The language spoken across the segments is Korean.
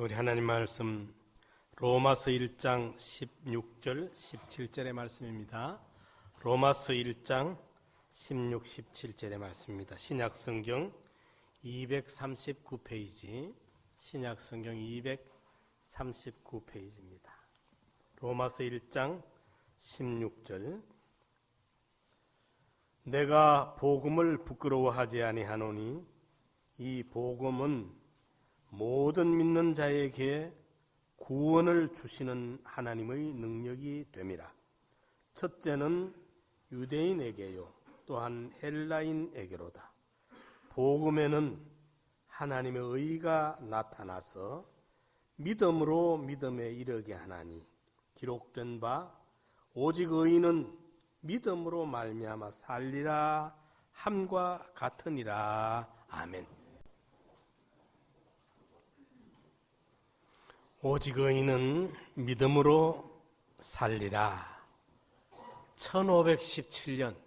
우리 하나님 말씀 로마서 1장 16절 17절의 말씀입니다. 로마서 1장 16, 17절의 말씀입니다. 신약성경 239페이지 신약성경 239페이지입니다. 로마서 1장 16절 내가 복음을 부끄러워하지 아니하노니 이 복음은 모든 믿는 자에게 구원을 주시는 하나님의 능력이 됨이라. 첫째는 유대인에게요 또한 헬라인에게로다. 복음에는 하나님의 의가 나타나서 믿음으로 믿음에 이르게 하나니 기록된 바 오직 의인은 믿음으로 말미암아 살리라 함과 같으니라. 아멘. 오직 의인은 믿음으로 살리라. 1517년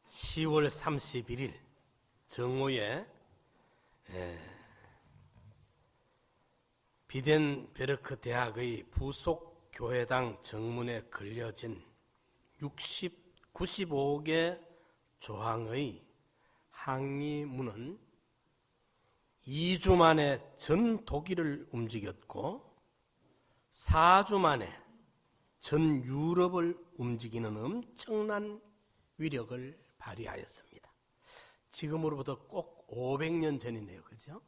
10월 31일 정오에 비덴베르크 대학의 부속 교회당 정문에 걸려진 95개 조항의 항의문은 2주 만에 전 독일을 움직였고 4주 만에 전 유럽을 움직이는 엄청난 위력을 발휘하였습니다. 지금으로부터 꼭 500년 전이네요. 그죠?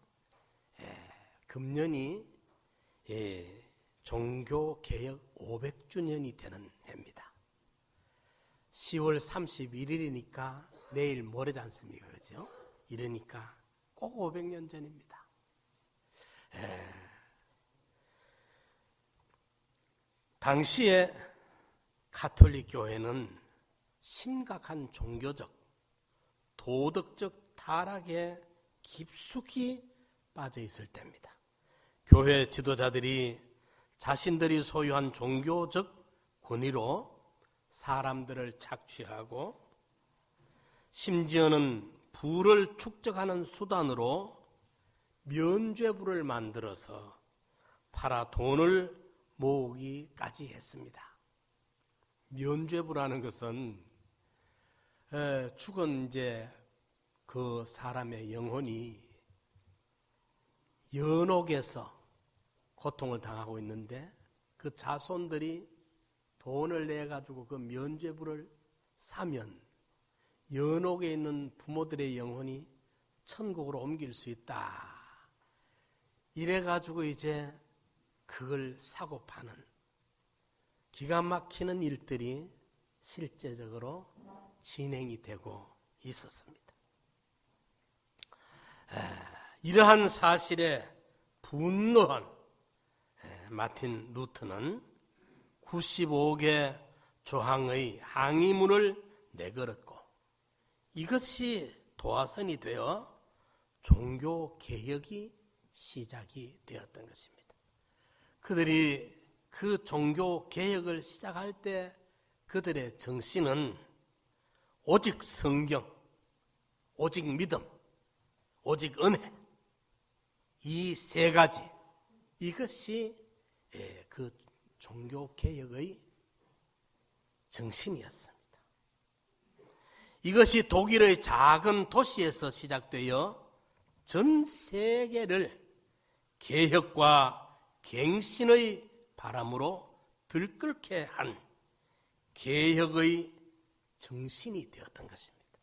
금년이 종교개혁 500주년이 되는 해입니다. 10월 31일이니까 내일 모레지 않습니까? 그죠? 이러니까 꼭 500년 전입니다. 당시에 가톨릭 교회는 심각한 종교적, 도덕적 타락에 깊숙이 빠져 있을 때입니다. 교회 지도자들이 자신들이 소유한 종교적 권위로 사람들을 착취하고 심지어는 부를 축적하는 수단으로 면죄부를 만들어서 팔아 돈을 모으기까지 했습니다. 면죄부라는 것은 죽은 이제 그 사람의 영혼이 연옥에서 고통을 당하고 있는데 그 자손들이 돈을 내 가지고 그 면죄부를 사면 연옥에 있는 부모들의 영혼이 천국으로 옮길 수 있다. 이래가지고 이제 그걸 사고 파는 기가 막히는 일들이 실제적으로 진행이 되고 있었습니다. 이러한 사실에 분노한 마틴 루터는 95개 조항의 항의문을 내걸었고 이것이 도화선이 되어 종교개혁이 시작이 되었던 것입니다. 그들이 그 종교개혁을 시작할 때 그들의 정신은 오직 성경, 오직 믿음, 오직 은혜 이 세 가지 이것이 그 종교개혁의 정신이었습니다. 이것이 독일의 작은 도시에서 시작되어 전 세계를 개혁과 갱신의 바람으로 들끓게 한 개혁의 정신이 되었던 것입니다.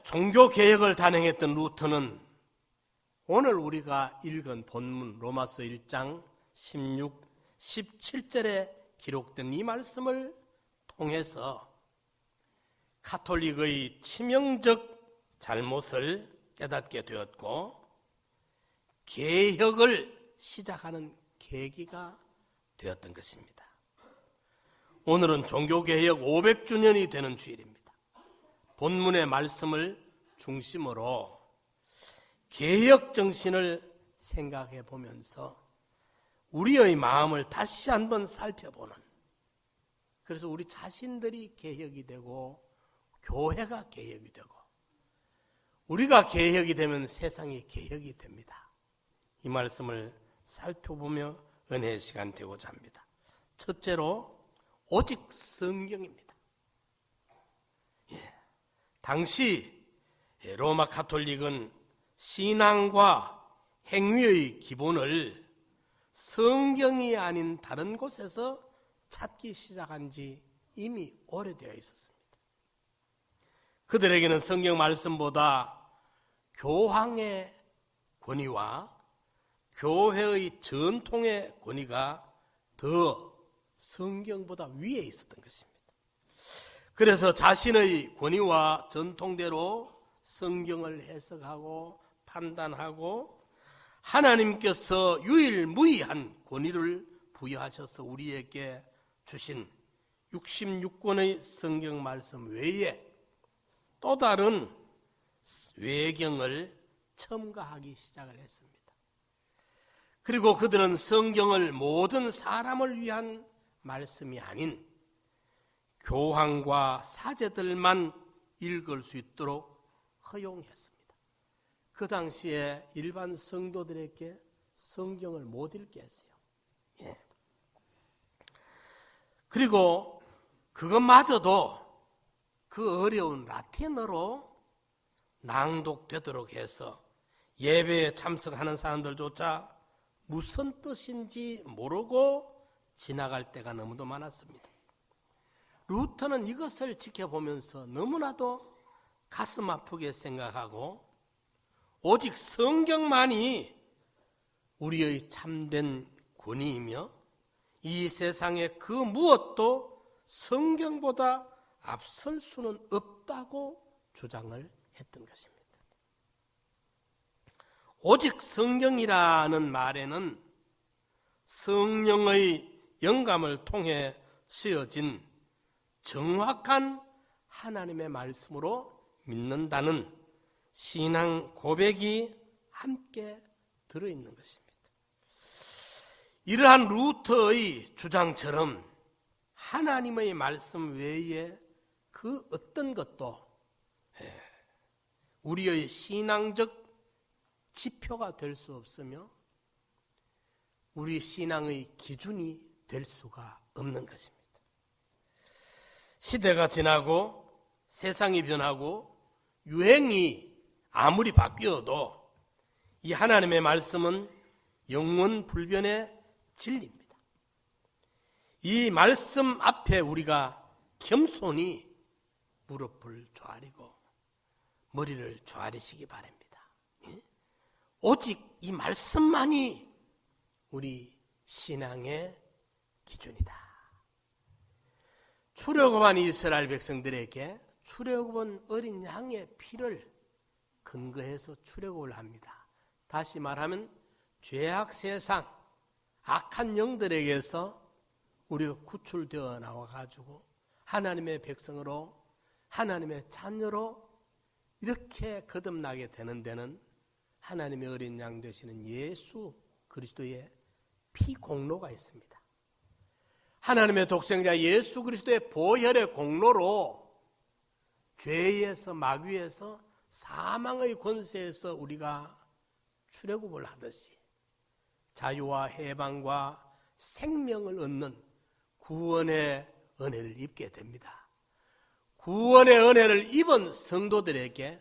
종교개혁을 단행했던 루터는 오늘 우리가 읽은 본문 로마서 1장 16, 17절에 기록된 이 말씀을 통해서 가톨릭의 치명적 잘못을 깨닫게 되었고 개혁을 시작하는 계기가 되었던 것입니다. 오늘은 종교개혁 500주년이 되는 주일입니다. 본문의 말씀을 중심으로 개혁 정신을 생각해 보면서 우리의 마음을 다시 한번 살펴보는, 그래서 우리 자신들이 개혁이 되고 교회가 개혁이 되고 우리가 개혁이 되면 세상이 개혁이 됩니다. 이 말씀을 살펴보며 은혜의 시간 되고자 합니다. 첫째로 오직 성경입니다. 당시 로마 가톨릭은 신앙과 행위의 기본을 성경이 아닌 다른 곳에서 찾기 시작한 지 이미 오래되어 있었습니다. 그들에게는 성경 말씀보다 교황의 권위와 교회의 전통의 권위가 더 성경보다 위에 있었던 것입니다. 그래서 자신의 권위와 전통대로 성경을 해석하고 판단하고 하나님께서 유일무이한 권위를 부여하셔서 우리에게 주신 66권의 성경 말씀 외에 또 다른 외경을 첨가하기 시작을 했습니다. 그리고 그들은 성경을 모든 사람을 위한 말씀이 아닌 교황과 사제들만 읽을 수 있도록 허용했습니다. 그 당시에 일반 성도들에게 성경을 못 읽게 했어요. 그리고 그것마저도 그 어려운 라틴어로 낭독되도록 해서 예배에 참석하는 사람들조차 무슨 뜻인지 모르고 지나갈 때가 너무도 많았습니다. 루터는 이것을 지켜보면서 너무나도 가슴 아프게 생각하고 오직 성경만이 우리의 참된 권위이며 이 세상에 그 무엇도 성경보다 앞설 수는 없다고 주장을 했던 것입니다. 오직 성경이라는 말에는 성령의 영감을 통해 쓰여진 정확한 하나님의 말씀으로 믿는다는 신앙 고백이 함께 들어있는 것입니다. 이러한 루터의 주장처럼 하나님의 말씀 외에 그 어떤 것도 우리의 신앙적 지표가 될 수 없으며 우리 신앙의 기준이 될 수가 없는 것입니다. 시대가 지나고 세상이 변하고 유행이 아무리 바뀌어도 이 하나님의 말씀은 영원 불변의 진리입니다. 이 말씀 앞에 우리가 겸손히 무릎을 조아리고 머리를 조아리시기 바랍니다. 오직 이 말씀만이 우리 신앙의 기준이다. 출애굽한 이스라엘 백성들에게 출애굽은 어린 양의 피를 근거해서 출애굽을 합니다. 다시 말하면 죄악 세상, 악한 영들에게서 우리가 구출되어 나와가지고 하나님의 백성으로 하나님의 자녀로 이렇게 거듭나게 되는 데는 하나님의 어린 양 되시는 예수 그리스도의 피 공로가 있습니다. 하나님의 독생자 예수 그리스도의 보혈의 공로로 죄에서 마귀에서 사망의 권세에서 우리가 출애굽을 하듯이 자유와 해방과 생명을 얻는 구원의 은혜를 입게 됩니다. 구원의 은혜를 입은 성도들에게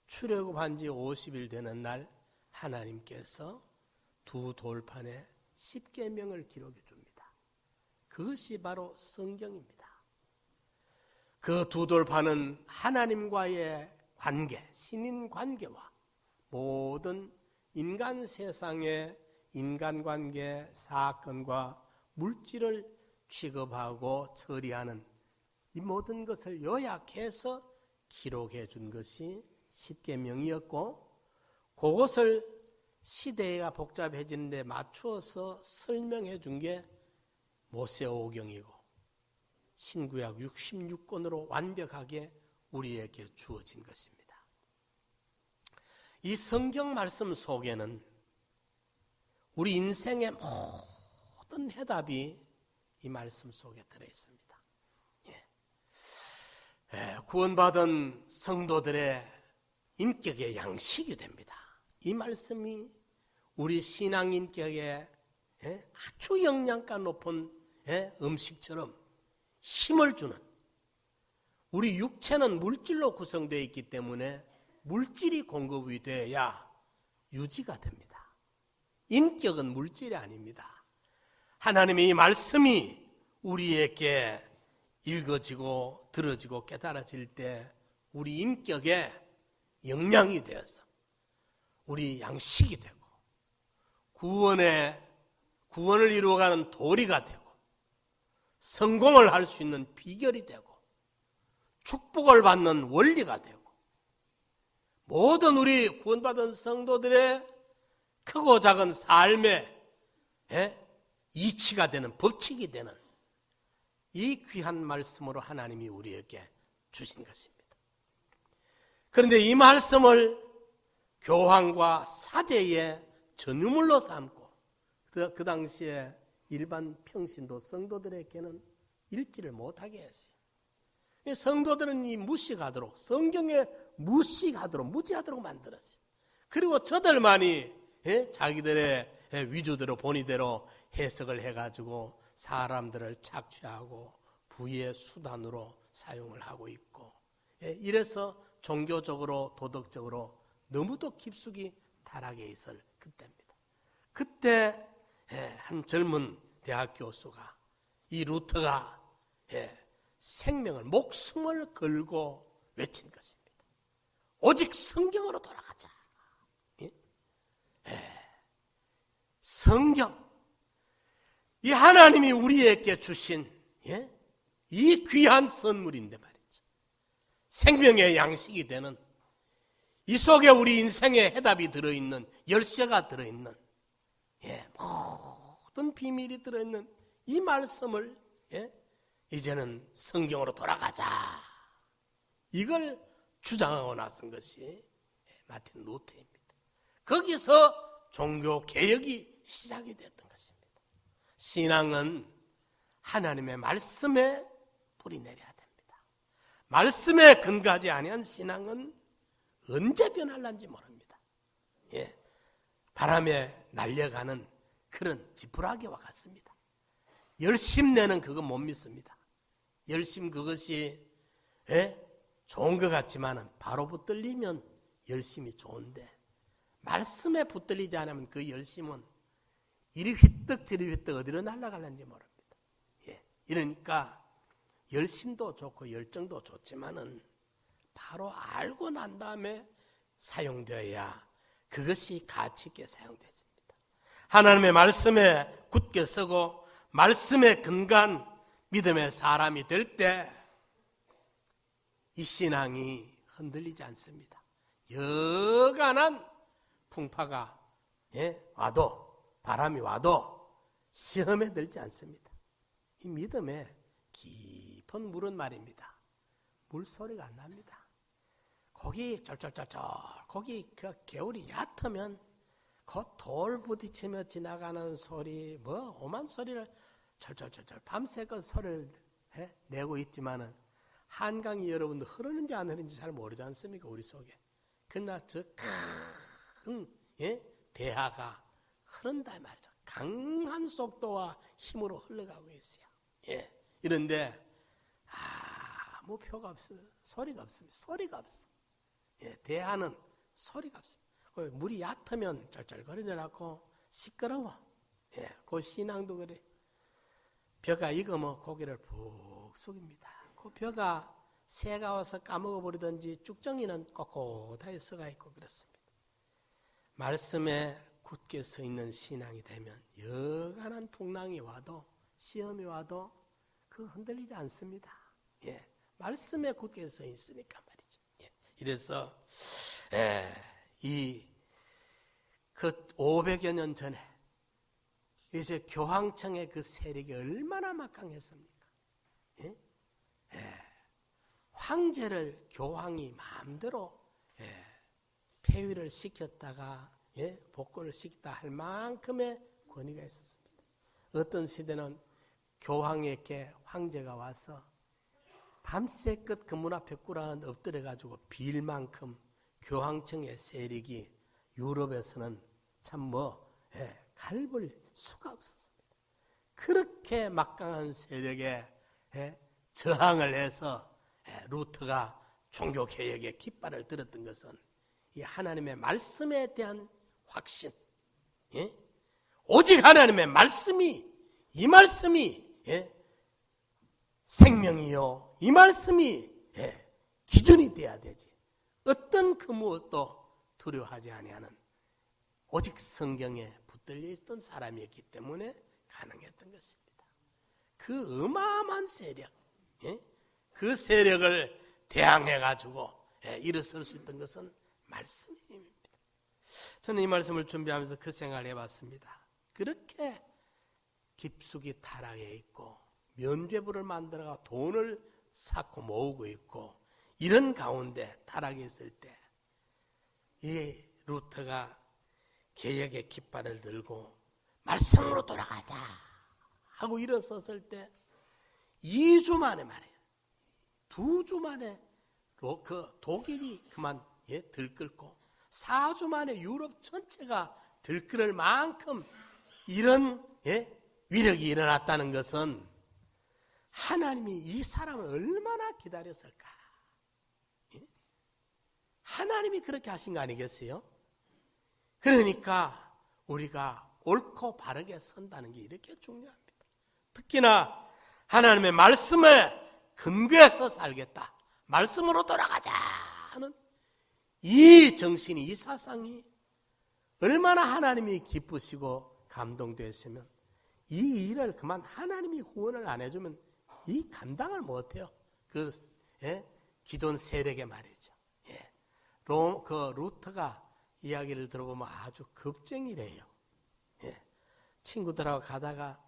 출애굽한 지 50일 되는 날 하나님께서 두 돌판에 십계명을 기록해 줍니다. 그것이 바로 성경입니다. 그 두 돌판은 하나님과의 관계, 신인 관계와 모든 인간 세상의 인간관계, 사건과 물질을 취급하고 처리하는 이 모든 것을 요약해서 기록해 준 것이 십계명이었고 그것을 시대가 복잡해지는 데 맞추어서 설명해 준 게 모세오경이고 신구약 66권으로 완벽하게 우리에게 주어진 것입니다. 이 성경 말씀 속에는 우리 인생의 모든 해답이 이 말씀 속에 들어있습니다. 구원받은 성도들의 인격의 양식이 됩니다. 이 말씀이 우리 신앙인격에 아주 영양가 높은 음식처럼 힘을 주는, 우리 육체는 물질로 구성되어 있기 때문에 물질이 공급이 돼야 유지가 됩니다. 인격은 물질이 아닙니다. 하나님의 이 말씀이 우리에게 읽어지고 들어지고 깨달아질 때 우리 인격에 영양이 되어서 우리 양식이 되고 구원을 이루어가는 도리가 되고 성공을 할 수 있는 비결이 되고 축복을 받는 원리가 되고 모든 우리 구원받은 성도들의 크고 작은 삶의 이치가 되는, 법칙이 되는 이 귀한 말씀으로 하나님이 우리에게 주신 것입니다. 그런데 이 말씀을 교황과 사제의 전유물로 삼고 그 당시에 일반 평신도 성도들에게는 읽지를 못하게 했어요. 성도들은 이 무식하도록, 성경에 무식하도록, 무지하도록 만들었어요. 그리고 저들만이 자기들의 위주대로 본의대로 해석을 해가지고 사람들을 착취하고 부의 수단으로 사용을 하고 있고, 이래서 종교적으로 도덕적으로 너무도 깊숙이 타락해 있을 그때입니다. 그때 한 젊은 대학 교수가, 이 루터가 생명을, 목숨을 걸고 외친 것입니다. 오직 성경으로 돌아가자. 성경, 이 하나님이 우리에게 주신 이 귀한 선물인데 말이죠. 생명의 양식이 되는, 이 속에 우리 인생의 해답이 들어있는, 열쇠가 들어있는, 모든 비밀이 들어있는 이 말씀을 이제는 성경으로 돌아가자, 이걸 주장하고 나선 것이 마틴 루터입니다. 거기서 종교 개혁이 시작이 됐던 것입니다. 신앙은 하나님의 말씀에 뿌리 내려야 됩니다. 말씀에 근거하지 아니한 신앙은 언제 변할는지 모릅니다. 바람에 날려가는 그런 지푸라기와 같습니다. 열심내는 그거 못 믿습니다. 열심 그것이 좋은 것 같지만 바로 붙들리면 열심이 좋은데, 말씀에 붙들리지 않으면 그 열심은 이리 휘떡 저리 휘떡 어디로 날아갈는지 모릅니다. 이러니까 열심도 좋고 열정도 좋지만은 바로 알고 난 다음에 사용되어야 그것이 가치 있게 사용되집니다. 하나님의 말씀에 굳게 서고 말씀에 근간 믿음의 사람이 될 때 이 신앙이 흔들리지 않습니다. 여간한 풍파가 와도, 바람이 와도 시험에 들지 않습니다. 이 믿음에 깊은 물은 말입니다. 물소리가 안 납니다. 거기 쫄쫄쫄쫄, 거기 그 개울이 얕으면 그 돌 부딪히며 지나가는 소리, 뭐 오만 소리를 철철철철 밤새껏 소리를 내고 있지만은 한강이 여러분들 흐르는지 안 흐르는지 잘 모르지 않습니까? 우리 속에. 그러나 저 큰 대하가 흐른다 말이죠. 강한 속도와 힘으로 흘러가고 있어요. 이런데 아무 표가 없어요. 소리가 없습니다. 소리가 없어. 대하는 소리가 없습니다. 물이 얕으면 쩔쩔거리더라고 시끄러워. 그 신앙도 그래. 벼가 익으면 고개를 푹 숙입니다. 그 벼가 새가 와서 까먹어버리든지 쭉정이는 꼿꼿하게 서가 있고 그렇습니다. 말씀에 굳게 서 있는 신앙이 되면 여간한 풍랑이 와도 시험이 와도 그 흔들리지 않습니다. 말씀에 굳게 서 있으니까 말이죠. 이래서 그 500여 년 전에 이제 교황청의 그 세력이 얼마나 막강했습니까? 황제를 교황이 마음대로 폐위를 시켰다가 복권을 시켰다 할 만큼의 권위가 있었습니다. 어떤 시대는 교황에게 황제가 와서 밤새껏 그 문 앞에 꿇어 엎드려가지고 빌 만큼 교황청의 세력이 유럽에서는 참 갈볼 수가 없었습니다. 그렇게 막강한 세력에 저항을 해서 루터가 종교개혁의 깃발을 들었던 것은 이 하나님의 말씀에 대한 확신, 오직 하나님의 말씀이, 이 말씀이 생명이요, 이 말씀이 기준이 돼야 되지. 어떤 그 무엇도 두려워하지 아니하는 오직 성경에 붙들려 있던 사람이었기 때문에 가능했던 것입니다. 그 어마어마한 세력, 그 세력을 대항해가지고 일어설 수 있던 것은 말씀의 힘입니다. 저는 이 말씀을 준비하면서 그 생각을 해봤습니다. 그렇게 깊숙이 타락해 있고 면죄부를 만들어가 돈을 쌓고 모으고 있고 이런 가운데 타락해 있을 때 이 루터가 개혁의 깃발을 들고 말씀으로 돌아가자 하고 일어섰을 때 2주 만에 말이에요. 2주 만에 그 독일이 그만 들끓고 4주 만에 유럽 전체가 들끓을 만큼 이런 위력이 일어났다는 것은 하나님이 이 사람을 얼마나 기다렸을까? 하나님이 그렇게 하신 거 아니겠어요? 그러니까 우리가 옳고 바르게 선다는 게 이렇게 중요합니다. 특히나 하나님의 말씀에 근거해서 살겠다, 말씀으로 돌아가자 하는 이 정신이, 이 사상이 얼마나 하나님이 기쁘시고 감동되었으면 이 일을 그만 하나님이 후원을 안 해주면 이 감당을 못해요. 그 기존 세력의 말이죠. 그 루터가 이야기를 들어보면 아주 겁쟁이래요. 친구들하고 가다가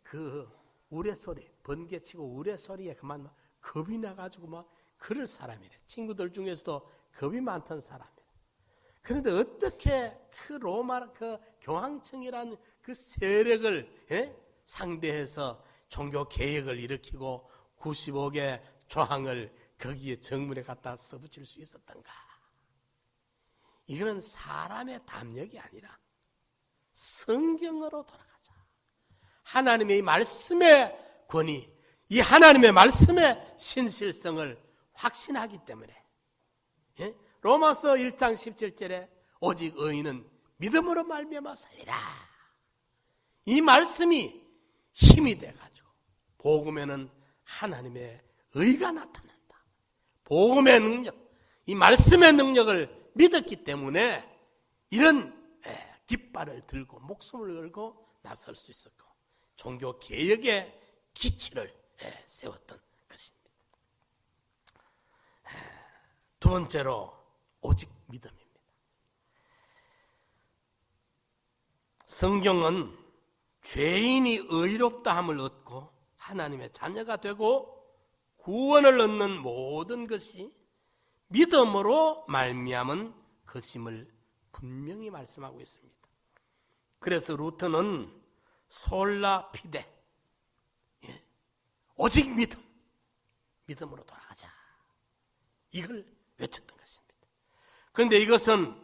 그 우레소리, 번개치고 우레소리에 그만 막 겁이 나가지고 막 그럴 사람이래. 친구들 중에서도 겁이 많던 사람이래. 그런데 어떻게 그 로마 그 교황청이라는 그 세력을 상대해서 종교 개혁을 일으키고 95개 조항을 거기에 정문에 갖다 써붙일 수 있었던가? 이거는 사람의 담력이 아니라 성경으로 돌아가자. 하나님의 말씀의 권위, 이 하나님의 말씀의 신실성을 확신하기 때문에 로마서 1장 17절에 오직 의인은 믿음으로 말미암아 살리라. 이 말씀이 힘이 돼가지고 복음에는 하나님의 의가 나타난다. 복음의 능력, 이 말씀의 능력을 믿었기 때문에 이런 깃발을 들고 목숨을 걸고 나설 수 있었고 종교 개혁의 기치를 세웠던 것입니다. 두 번째로 오직 믿음입니다. 성경은 죄인이 의롭다함을 얻고 하나님의 자녀가 되고 구원을 얻는 모든 것이 믿음으로 말미암은 것임을 분명히 말씀하고 있습니다. 그래서 루터는 솔라 피데, 오직 믿음으로 돌아가자, 이걸 외쳤던 것입니다. 그런데 이것은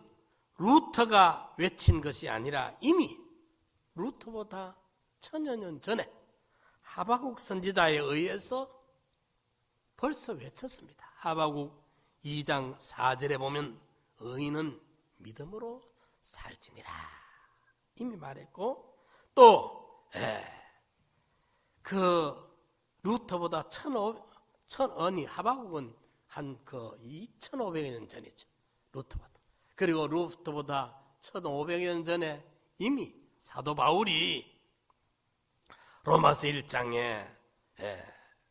루터가 외친 것이 아니라 이미 루터보다 천여 년 전에 하박국 선지자에 의해서 벌써 외쳤습니다. 하박국 2장 4절에 보면 의인은 믿음으로 살지니라 이미 말했고, 또 그 루터보다 하박국은 한 그 2500년 전이죠. 루터보다. 그리고 루터보다 1500년 전에 이미 사도 바울이 로마서 1장에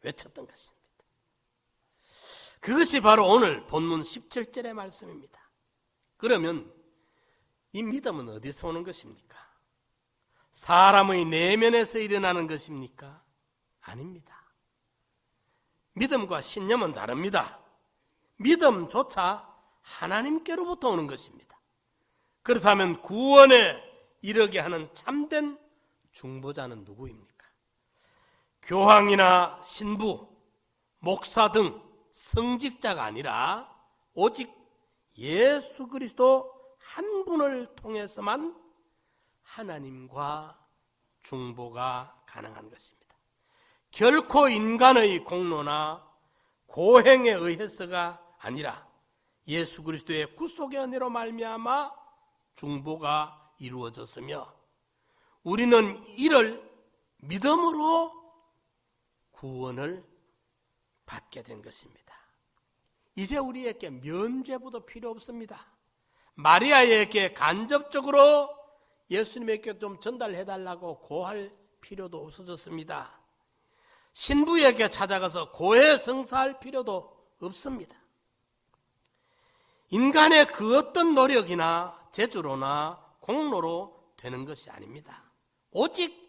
외쳤던 것입니다. 그것이 바로 오늘 본문 17절의 말씀입니다. 그러면 이 믿음은 어디서 오는 것입니까? 사람의 내면에서 일어나는 것입니까? 아닙니다. 믿음과 신념은 다릅니다. 믿음조차 하나님께로부터 오는 것입니다. 그렇다면 구원에 이르게 하는 참된 중보자는 누구입니까? 교황이나 신부, 목사 등 성직자가 아니라 오직 예수 그리스도 한 분을 통해서만 하나님과 중보가 가능한 것입니다. 결코 인간의 공로나 고행에 의해서가 아니라 예수 그리스도의 구속의 은혜로 말미암아 중보가 이루어졌으며 우리는 이를 믿음으로 구원을 받게 된 것입니다. 이제 우리에게 면죄부도 필요 없습니다. 마리아에게 간접적으로 예수님에게 좀 전달해달라고 고할 필요도 없어졌습니다. 신부에게 찾아가서 고해성사할 필요도 없습니다. 인간의 그 어떤 노력이나 재주로나 공로로 되는 것이 아닙니다. 오직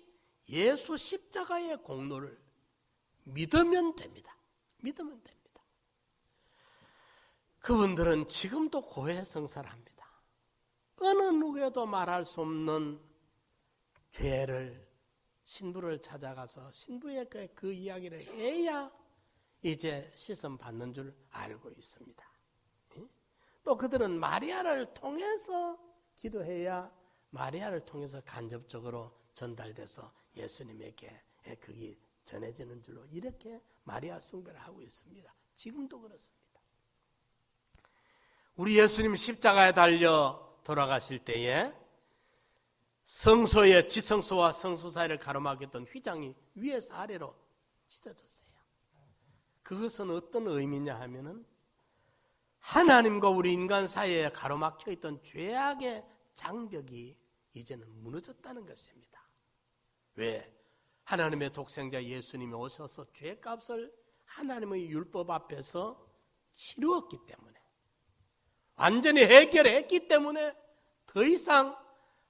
예수 십자가의 공로를 믿으면 됩니다. 믿으면 됩니다. 그분들은 지금도 고해성사를 합니다. 어느 누구에도 말할 수 없는 죄를 신부를 찾아가서 신부에게 그 이야기를 해야 이제 시선 받는 줄 알고 있습니다. 또 그들은 마리아를 통해서 기도해야 마리아를 통해서 간접적으로 전달돼서 예수님에게 그게 전해지는 줄로 이렇게 마리아 숭배를 하고 있습니다. 지금도 그렇습니다. 우리 예수님 십자가에 달려 돌아가실 때에 성소의 지성소와 성소 사이를 가로막았던 휘장이 위에서 아래로 찢어졌어요. 그것은 어떤 의미냐 하면은 하나님과 우리 인간 사이에 가로막혀 있던 죄악의 장벽이 이제는 무너졌다는 것입니다. 왜? 하나님의 독생자 예수님이 오셔서 죄값을 하나님의 율법 앞에서 치루었기 때문에, 완전히 해결했기 때문에 더 이상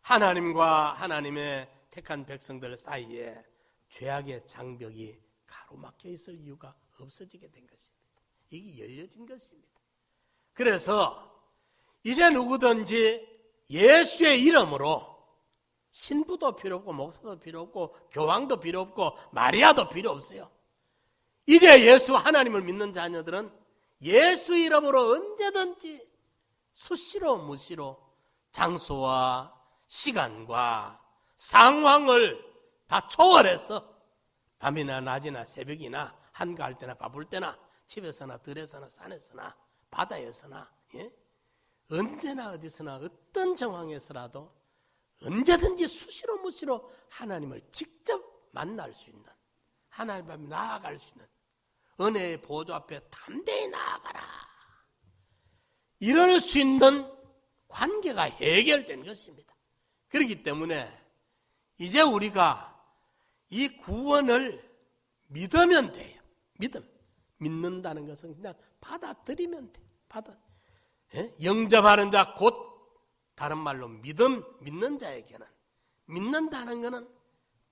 하나님과 하나님의 택한 백성들 사이에 죄악의 장벽이 가로막혀 있을 이유가 없어지게 된 것입니다. 이게 열려진 것입니다. 그래서 이제 누구든지 예수의 이름으로 신부도 필요 없고 목사도 필요 없고 교황도 필요 없고 마리아도 필요 없어요. 이제 예수 하나님을 믿는 자녀들은 예수 이름으로 언제든지 수시로 무시로 장소와 시간과 상황을 다 초월해서 밤이나 낮이나 새벽이나 한가할 때나 바쁠 때나 집에서나 들에서나 산에서나 바다에서나 언제나 어디서나 어떤 정황에서라도 언제든지 수시로 무시로 하나님을 직접 만날 수 있는, 하나님 앞에 나아갈 수 있는, 은혜의 보좌 앞에 담대히 나아가라, 이럴 수 있는 관계가 해결된 것입니다. 그렇기 때문에 이제 우리가 이 구원을 믿으면 돼요. 믿는다는 것은 그냥 받아들이면 돼요. 영접하는 자, 곧 다른 말로 믿는 자에게는, 믿는다는 것은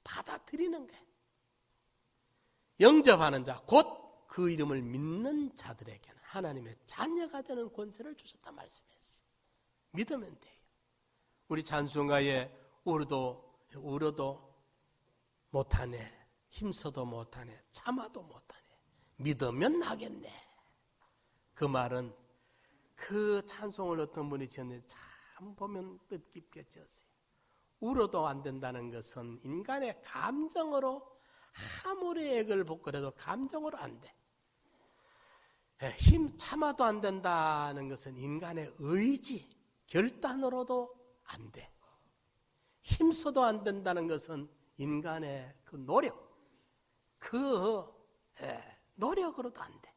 받아들이는 거예요. 영접하는 자, 곧 그 이름을 믿는 자들에게는 하나님의 자녀가 되는 권세를 주셨다 말씀했어요. 믿으면 돼요. 우리 찬송가에 울어도 못하네, 힘써도 못하네, 참아도 못하네, 믿으면 하겠네. 그 말은 그 찬송을 어떤 분이 지었는데 참 보면 뜻깊게 지었어요. 울어도 안 된다는 것은 인간의 감정으로 아무리 액을 볶으려도 감정으로 안 돼. 힘 참아도 안 된다는 것은 인간의 의지, 결단으로도 안 돼. 힘써도 안 된다는 것은 인간의 그 노력, 노력으로도 안 돼.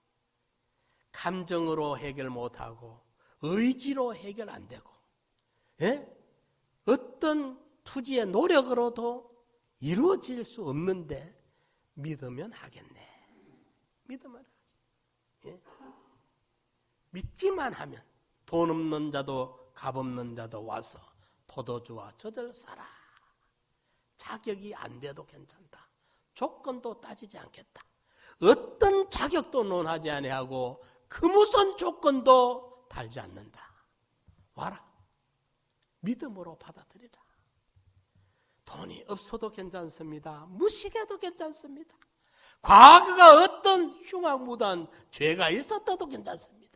감정으로 해결 못하고 의지로 해결 안 되고, 어떤 투지의 노력으로도 이루어질 수 없는데 믿으면 하겠네. 믿으면 하겠네. 믿기만 하면 돈 없는 자도 값 없는 자도 와서 포도주와 젖을 사라. 자격이 안 돼도 괜찮다. 조건도 따지지 않겠다. 어떤 자격도 논하지 아니하고 그 무슨 조건도 달지 않는다. 와라. 믿음으로 받아들이라. 돈이 없어도 괜찮습니다. 무식해도 괜찮습니다. 과거가 어떤 흉악무도한 죄가 있었다도 괜찮습니다.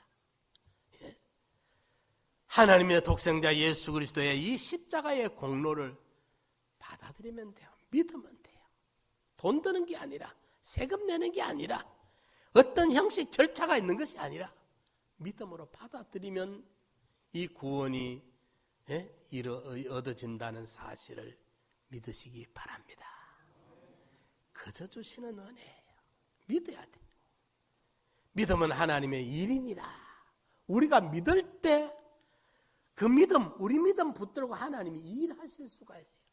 하나님의 독생자 예수 그리스도의 이 십자가의 공로를 받아들이면 돼요. 믿으면 돼요. 돈 드는 게 아니라, 세금 내는 게 아니라, 어떤 형식 절차가 있는 것이 아니라 믿음으로 받아들이면 이 구원이 얻어진다는 사실을 믿으시기 바랍니다. 그저 주시는 은혜예요. 믿어야 돼요. 믿음은 하나님의 일이니라. 우리가 믿을 때 그 믿음, 우리 믿음 붙들고 하나님이 일하실 수가 있어요.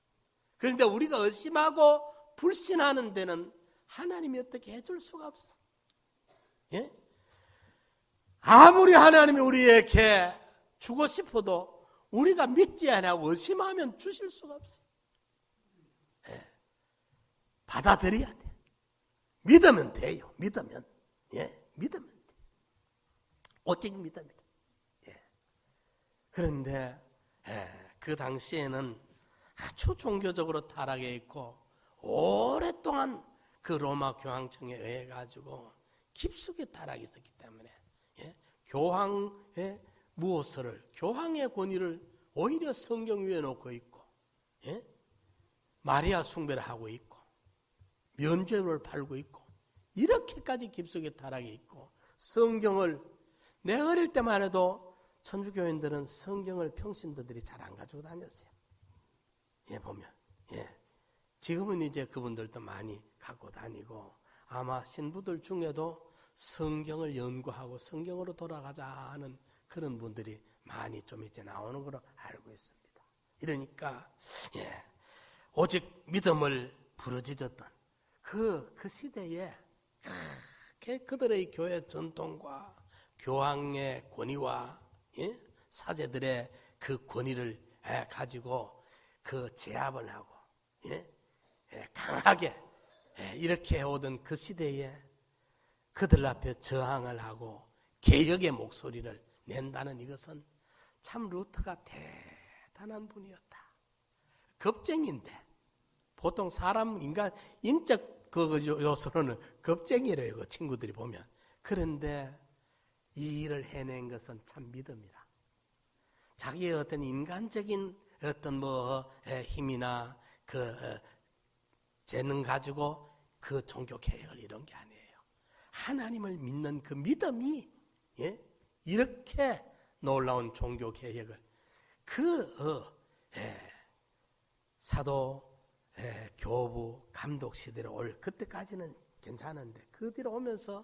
그런데 우리가 의심하고 불신하는 데는 하나님이 어떻게 해줄 수가 없어. 예? 아무리 하나님이 우리에게 주고 싶어도 우리가 믿지 않고 의심하면 주실 수가 없어요. 예. 받아들여야 돼. 믿으면 돼요. 믿으면. 예. 믿으면 돼. 오직 믿으면 돼. 예. 그런데 그 당시에는 아주 종교적으로 타락해 있고 오랫동안 그 로마 교황청에 의해 가지고 깊숙이 타락이 있었기 때문에 교황의 무엇을 교황의 권위를 오히려 성경 위에 놓고 있고 마리아 숭배를 하고 있고 면죄부를 팔고 있고 이렇게까지 깊숙이 타락해 있고 성경을 내 어릴 때만 해도 천주교인들은 성경을 평신도들이 잘 안 가지고 다녔어요. 보면 지금은 이제 그분들도 많이 갖고 다니고 아마 신부들 중에도 성경을 연구하고 성경으로 돌아가자 하는 그런 분들이 많이 좀 이제 나오는 걸로 알고 있습니다. 이러니까 오직 믿음을 부르짖었던 그 시대에 그들의 교회 전통과 교황의 권위와 사제들의 그 권위를 가지고 그 제압을 하고 강하게 이렇게 해오던 그 시대에 그들 앞에 저항을 하고 개혁의 목소리를 낸다는 이것은 참 루터가 대단한 분이었다. 겁쟁인데 보통 사람 인간 인적 그 요소로는 겁쟁이래요. 그 친구들이 보면. 그런데 이 일을 해낸 것은 참 믿음이라. 자기의 어떤 인간적인 어떤 힘이나 그 재능 가지고 그 종교 개혁을 이룬 게 아니에요. 하나님을 믿는 그 믿음이 이렇게 놀라운 종교 개혁을 사도 교부 감독 시대로 올 그때까지는 괜찮은데 그 뒤로 오면서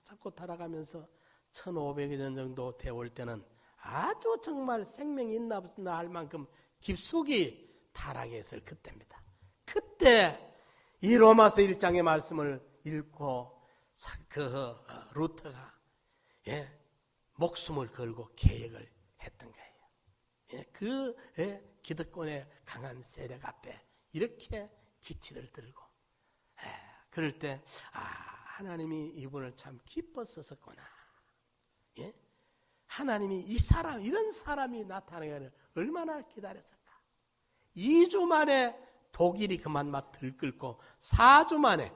자꾸 타락하면서 1500년 정도 되올 때는 아주 정말 생명이 있나 없나 할 만큼 깊숙이 타락했을 그때입니다. 그때 이 로마서 1장의 말씀을 읽고 루터가 목숨을 걸고 개혁을 했던 거예요. 그 기득권의 강한 세력 앞에 이렇게 기치를 들고 그럴 때 하나님이 이분을 참 기뻤었구나. 하나님이 이런 사람이 나타나기를 얼마나 기다렸을까. 2주 만에 독일이 그만 막 들끓고 4주 만에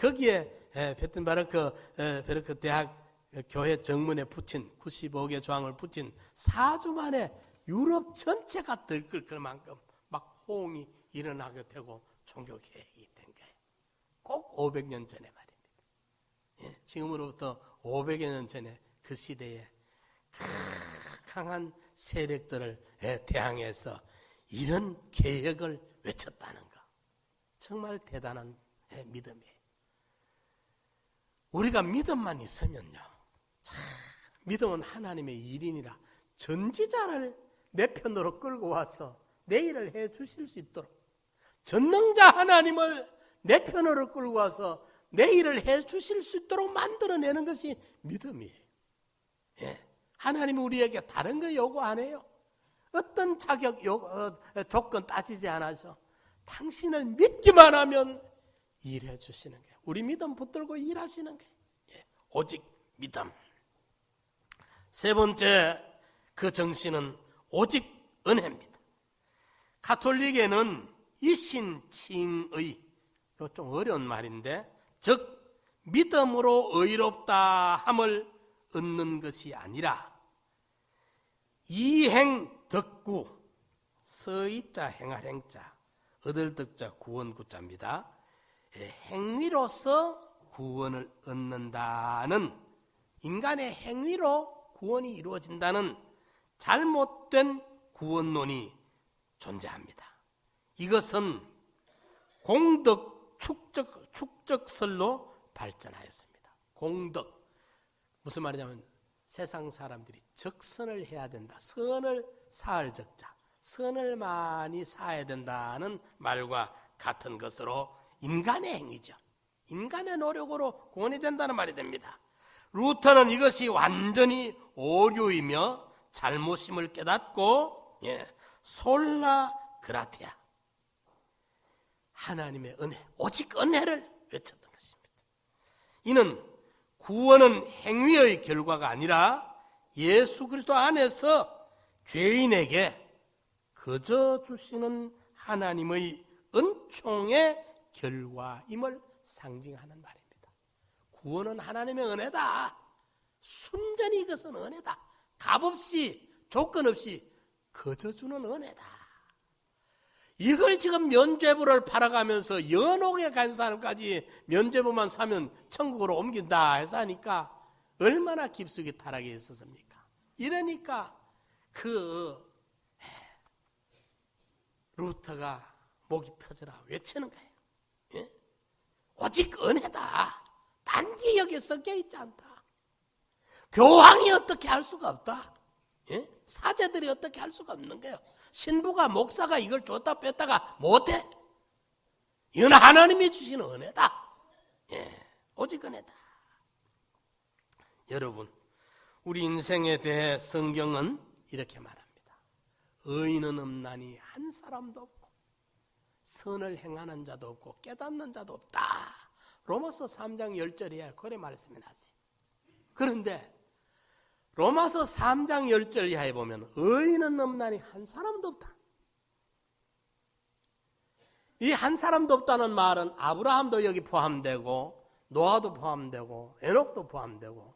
거기에 베튼바르크 대학 교회 정문에 붙인 95개 조항을 붙인 4주 만에 유럽 전체가 들끓을 만큼 막 호응이 일어나게 되고 종교 개혁이 된 거예요. 꼭 500년 전에 말입니다. 지금으로부터 500여 년 전에 그 시대에 강한 세력들을 대항해서 이런 개혁을 외쳤다는 것. 정말 대단한 믿음이에요. 우리가 믿음만 있으면요. 믿음은 하나님의 일이니라 전지자를 내 편으로 끌고 와서 내 일을 해 주실 수 있도록 전능자 하나님을 내 편으로 끌고 와서 내 일을 해 주실 수 있도록 만들어내는 것이 믿음이에요. 하나님이 우리에게 다른 거 요구 안 해요. 어떤 자격 조건 따지지 않아서 당신을 믿기만 하면 일해 주시는 거예요. 우리 믿음 붙들고 일하시는 거예요. 오직 믿음. 세 번째 그 정신은 오직 은혜입니다. 가톨릭에는 이신칭의, 이거 좀 어려운 말인데, 즉 믿음으로 의롭다 함을 얻는 것이 아니라 이행 덕구, 서의자 행할 행자, 얻을 득자 구원 구자입니다. 행위로서 구원을 얻는다는, 인간의 행위로 구원이 이루어진다는 잘못된 구원론이 존재합니다. 이것은 공덕 축적설로 발전하였습니다. 공덕, 무슨 말이냐면 세상 사람들이 적선을 해야 된다. 선을 사할 적자, 선을 많이 사야 된다는 말과 같은 것으로 인간의 행위죠. 인간의 노력으로 구원이 된다는 말이 됩니다. 루터는 이것이 완전히 오류이며 잘못임을 깨닫고 솔라 그라티아, 하나님의 은혜, 오직 은혜를 외쳤던 것입니다. 이는 구원은 행위의 결과가 아니라 예수 그리스도 안에서 죄인에게 거저 주시는 하나님의 은총의 결과임을 상징하는 말입니다. 구원은 하나님의 은혜다. 순전히 이것은 은혜다. 값없이, 조건 없이 거저 주는 은혜다. 이걸 지금 면죄부를 팔아가면서 연옥에 간 사람까지 면죄부만 사면 천국으로 옮긴다 해서 하니까 얼마나 깊숙이 타락해 있었습니까? 이러니까 루터가 목이 터져라 외치는 거예요. 예? 오직 은혜다. 단지 여기에 섞여 있지 않다. 교황이 어떻게 할 수가 없다. 예? 사제들이 어떻게 할 수가 없는 거예요. 신부가, 목사가 이걸 줬다 뺐다가 못해. 이건 하나님이 주시는 은혜다. 예, 오직 은혜다. 여러분, 우리 인생에 대해 성경은 이렇게 말합니다. 의인은 없나니 한 사람도 없고 선을 행하는 자도 없고 깨닫는 자도 없다. 로마서 3장 10절이야. 그래 말씀이 나지. 그런데 로마서 3장 10절 이하에 보면 의인은 없나니 한 사람도 없다. 이 한 사람도 없다는 말은 아브라함도 여기 포함되고 노아도 포함되고 에녹도 포함되고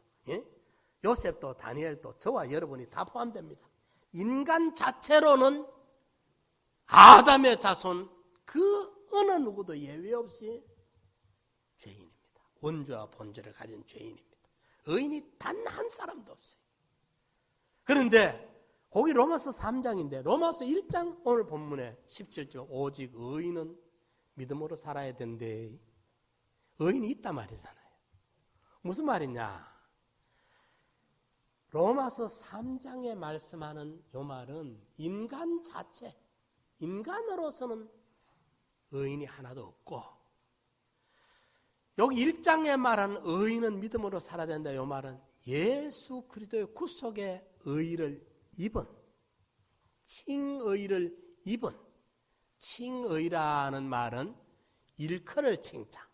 요셉도 다니엘도 저와 여러분이 다 포함됩니다. 인간 자체로는 아담의 자손 그 어느 누구도 예외 없이 죄인입니다. 원죄와 본죄를 가진 죄인입니다. 의인이 단 한 사람도 없어요. 그런데 거기 로마서 3장인데 로마서 1장 오늘 본문에 17절 오직 의인은 믿음으로 살아야 된대. 의인이 있단 말이잖아요. 무슨 말이냐? 로마서 3장에 말씀하는 이 말은 인간 자체, 인간으로서는 의인이 하나도 없고 여기 1장에 말하는 의인은 믿음으로 살아야 된다. 이 말은 예수 그리스도의 구속의 의를 입은, 칭의를 입은, 칭의라는 말은 일컬을 칭자,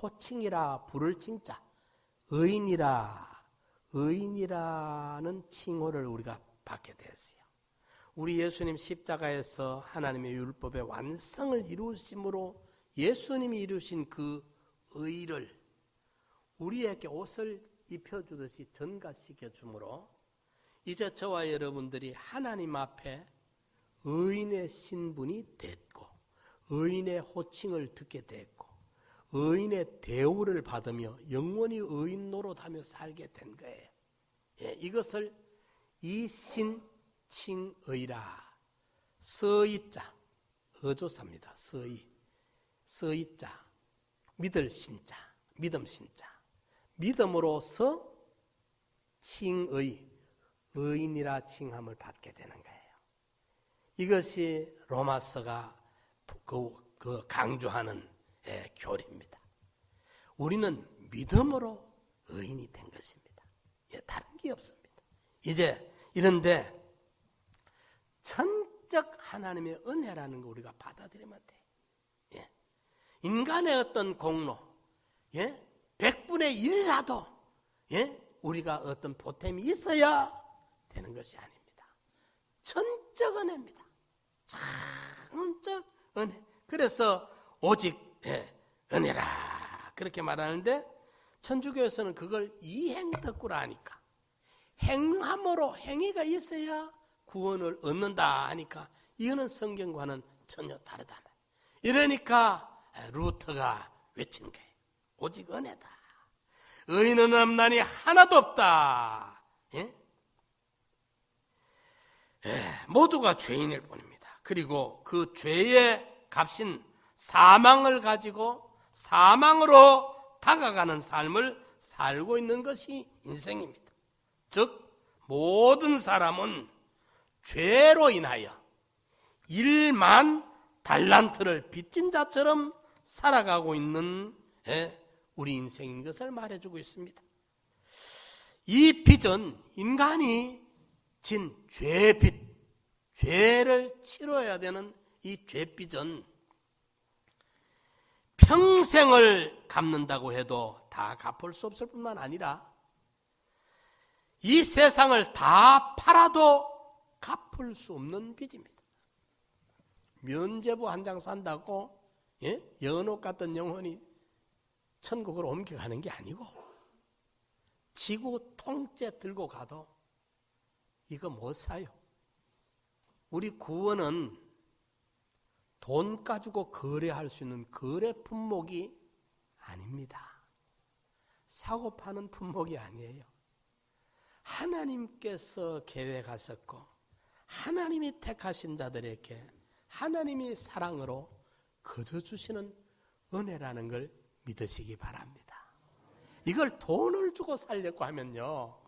호칭이라 부를 칭자, 의인이라는 칭호를 우리가 받게 되었어요. 우리 예수님 십자가에서 하나님의 율법의 완성을 이루심으로 예수님이 이루신 그 의를 우리에게 옷을 입혀주듯이 전가시켜 주므로 이제 저와 여러분들이 하나님 앞에 의인의 신분이 됐고 의인의 호칭을 듣게 됐고 의인의 대우를 받으며 영원히 의인 노릇하며 살게 된 거예요. 예, 이것을 이신칭의라. 서의자, 어조사입니다. 서의자, 믿을 신자, 믿음 신자, 믿음으로서 칭의, 의인이라 칭함을 받게 되는 거예요. 이것이 로마서가 그 강조하는 교리입니다. 우리는 믿음으로 의인이 된 것입니다. 다른 게 없습니다. 이제 이런데 천적 하나님의 은혜라는 거 우리가 받아들이면 돼. 인간의 어떤 공로, 100분의 1이라도 우리가 어떤 보탬이 있어야 되는 것이 아닙니다. 천적 은혜입니다. 천적 은혜. 그래서 오직 은혜라 그렇게 말하는데 천주교에서는 그걸 이행덕구라 하니까 행함으로 행위가 있어야 구원을 얻는다 하니까 이거는 성경과는 전혀 다르다. 이러니까 루터가 외친 거예요. 오직 은혜다. 의인은 없나니 하나도 없다. 예? 모두가 죄인일 뿐입니다. 그리고 그 죄의 값인 사망을 가지고 사망으로 다가가는 삶을 살고 있는 것이 인생입니다. 즉 모든 사람은 죄로 인하여 1만 달란트를 빚진 자처럼 살아가고 있는 우리 인생인 것을 말해주고 있습니다. 이 빚은 인간이 진 죄빚, 죄를 치러야 되는 이 죄빚은 평생을 갚는다고 해도 다 갚을 수 없을 뿐만 아니라 이 세상을 다 팔아도 갚을 수 없는 빚입니다. 면죄부 한 장 산다고 연옥 같은 영혼이 천국으로 옮겨가는 게 아니고 지구 통째 들고 가도 이거 못 사요. 우리 구원은 돈 가지고 거래할 수 있는 거래 품목이 아닙니다. 사고 파는 품목이 아니에요. 하나님께서 계획하셨고 하나님이 택하신 자들에게 하나님이 사랑으로 거저 주시는 은혜라는 걸 믿으시기 바랍니다. 이걸 돈을 주고 살려고 하면요,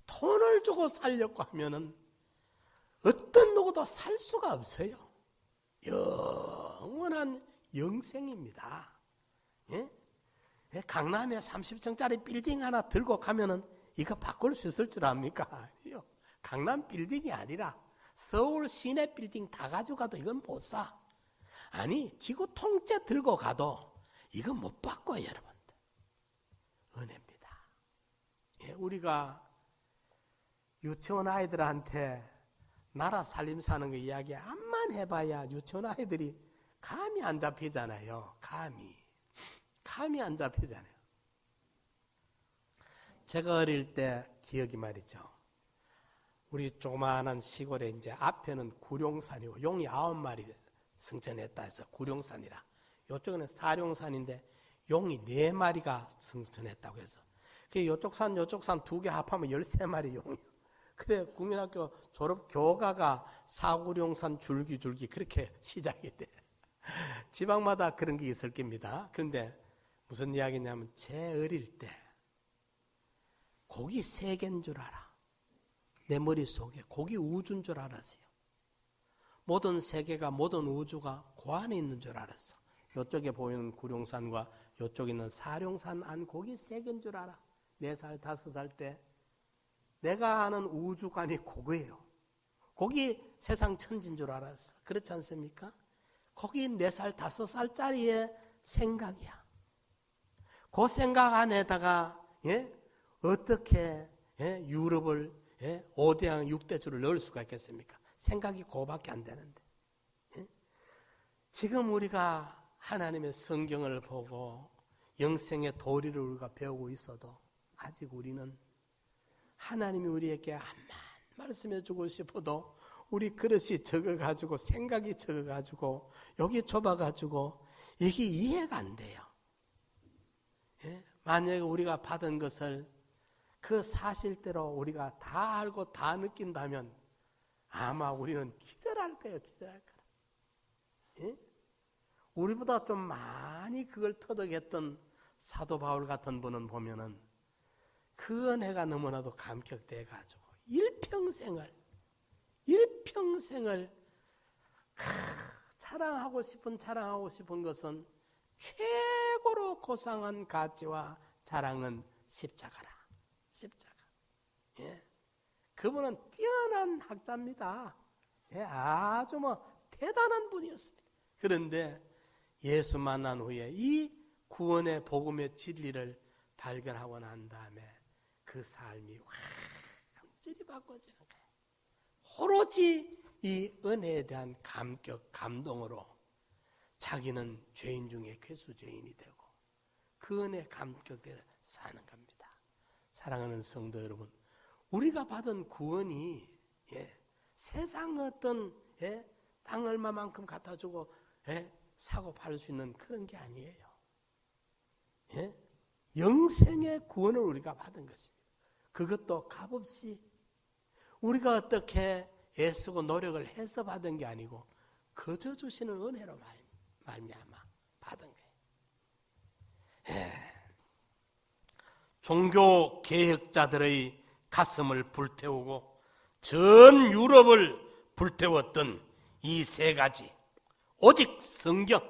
돈을 주고 살려고 하면은 어떤 누구도 살 수가 없어요. 영원한 영생입니다. 예? 강남에 30층짜리 빌딩 하나 들고 가면은 이거 바꿀 수 있을 줄 압니까? 아니요. 강남 빌딩이 아니라 서울 시내 빌딩 다 가져가도 이건 못 사. 아니, 지구 통째 들고 가도 이거 못 바꿔요, 여러분들. 은혜입니다. 예, 우리가 유치원 아이들한테 나라 살림 사는 거 이야기 암만 해봐야 유치원 아이들이 감이 안 잡히잖아요. 감이 안 잡히잖아요. 제가 어릴 때 기억이 말이죠. 우리 조그마한 시골에 이제 앞에는 구룡산이고 용이 9마리 승천했다 해서 구룡산이라, 이쪽에는 사룡산인데 용이 4마리가 승천했다고 해서 이쪽 산 두 개 합하면 13마리 용이. 그래 국민학교 졸업 교가가 사구룡산 줄기줄기 그렇게 시작이 돼. 지방마다 그런 게 있을 겁니다. 그런데 무슨 이야기냐면 제 어릴 때 고기 3개인 줄 알아. 내 머릿속에 고기 우주인 줄 알았어요. 모든 세계가, 모든 우주가 그 안에 있는 줄 알았어. 이쪽에 보이는 구룡산과 이쪽에 있는 사룡산 안 고기 3개인 줄 알아. 4살, 5살 때 내가 아는 우주관이 그거예요. 거기 세상 천지인 줄 알았어. 그렇지 않습니까? 거기 4살, 5살짜리의 생각이야. 그 생각 안에다가 어떻게 유럽을 5대양 6대주를 넣을 수가 있겠습니까? 생각이 그거밖에 안 되는데. 지금 우리가 하나님의 성경을 보고 영생의 도리를 우리가 배우고 있어도 아직 우리는 하나님이 우리에게 암만 말씀해 주고 싶어도 우리 그릇이 적어가지고 생각이 적어가지고 여기 좁아가지고 이게 이해가 안 돼요. 만약에 우리가 받은 것을 그 사실대로 우리가 다 알고 다 느낀다면 아마 우리는 기절할 거예요. 기절할 거예요. 우리보다 좀 많이 그걸 터득했던 사도 바울 같은 분은 보면은 그 은혜가 너무나도 감격돼가지고 일평생을 자랑하고 싶은 것은 최고로 고상한 가치와 자랑은 십자가라. 십자가. 그분은 뛰어난 학자입니다. 아주 대단한 분이었습니다. 그런데 예수 만난 후에 이 구원의 복음의 진리를 발견하고 난 다음에 그 삶이 완전히 바꿔지는 거예요. 오로지 이 은혜에 대한 감격, 감동으로 자기는 죄인 중에 괴수 죄인이 되고 그 은혜 감격에 사는 겁니다. 사랑하는 성도 여러분, 우리가 받은 구원이 세상 어떤 땅 얼마만큼 갖다 주고 사고 팔 수 있는 그런 게 아니에요. 영생의 구원을 우리가 받은 것입니다. 그것도 값없이 우리가 어떻게 애쓰고 노력을 해서 받은 게 아니고 거저 주시는 은혜로 말미암아 받은 거예요. 종교 개혁자들의 가슴을 불태우고 전 유럽을 불태웠던 이 세 가지, 오직 성경,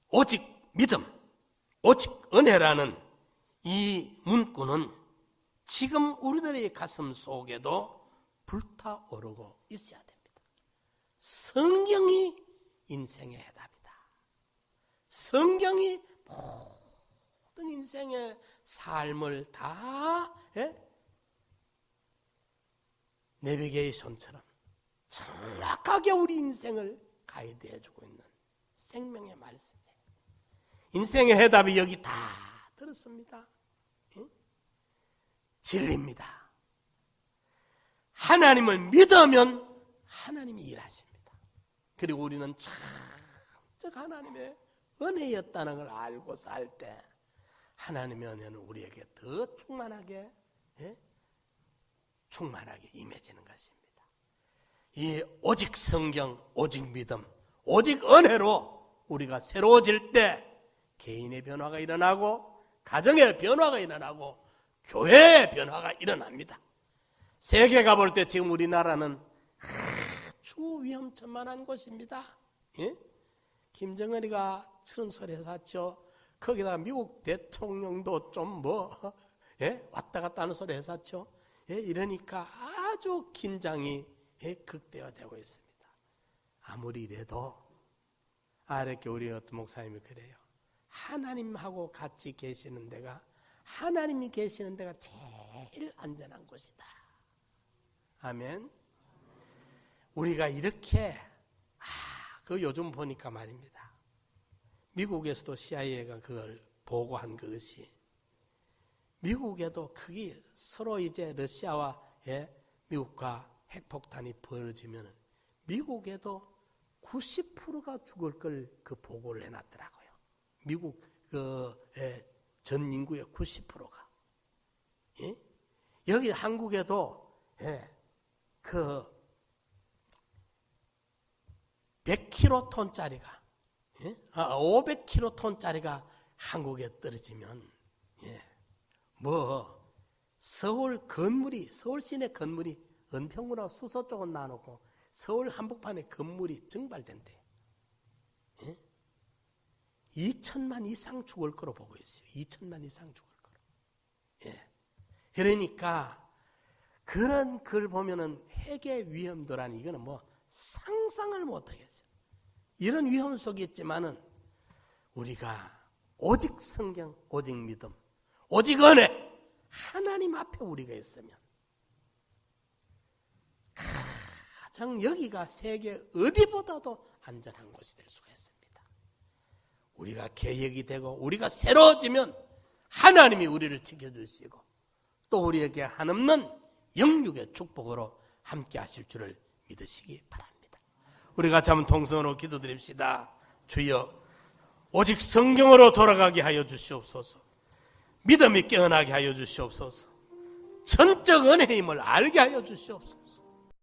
오직 믿음, 오직 은혜라는 이 문구는 지금 우리들의 가슴 속에도 불타오르고 있어야 됩니다. 성경이 인생의 해답이다. 성경이 모든 인생의 삶을 다 내비게이션처럼 정확하게 우리 인생을 가이드해주고 있는 생명의 말씀이에요. 인생의 해답이 여기 다 들었습니다. 진리입니다. 하나님을 믿으면 하나님이 일하십니다. 그리고 우리는 참적 하나님의 은혜였다는 걸 알고 살 때 하나님의 은혜는 우리에게 더 충만하게 임해지는 것입니다. 이 오직 성경, 오직 믿음, 오직 은혜로 우리가 새로워질 때 개인의 변화가 일어나고 가정의 변화가 일어나고 교회의 변화가 일어납니다. 세계가 볼 때 지금 우리나라는 아주 위험천만한 곳입니다. 김정은이가 그런 소리 했었죠. 거기다가 미국 대통령도 좀 왔다 갔다 하는 소리 했었죠. 이러니까 아주 긴장이 극대화되고 있습니다. 아무리 이래도 이렇게 우리 어떤 목사님이 그래요. 하나님하고 같이 계시는 데가, 하나님이 계시는 데가 제일 안전한 곳이다. 아멘. 우리가 이렇게 그 요즘 보니까 말입니다. 미국에서도 CIA가 그걸 보고한 것이, 미국에도 그게 서로 이제 러시아와 미국과 핵폭탄이 벌어지면 미국에도 90%가 죽을 걸 그 보고를 해놨더라고요. 미국 전 인구의 90%가. 여기 한국에도 그 100kg톤짜리가 500kg톤짜리가 한국에 떨어지면 서울 건물이, 서울 시내 건물이 은평구나 수서 쪽은 나누고 서울 한복판에 건물이 증발된대요. 2천만 이상 죽을 거로 보고 있어요. 2천만 이상 죽을 거로. 그러니까 그런 글 보면은 핵의 위험도라니 이거는 상상을 못 하겠어요. 이런 위험 속에 있지만은 우리가 오직 성경, 오직 믿음, 오직 은혜, 하나님 앞에 우리가 있으면 가장 여기가 세계 어디보다도 안전한 곳이 될 수가 있습니다. 우리가 개혁이 되고 우리가 새로워지면 하나님이 우리를 지켜주시고 또 우리에게 한없는 영육의 축복으로 함께 하실 줄을 믿으시기 바랍니다. 우리가 한번 통성으로 기도드립시다. 주여, 오직 성경으로 돌아가게 하여 주시옵소서. 믿음이 깨어나게 하여 주시옵소서. 전적 은혜임을 알게 하여 주시옵소서.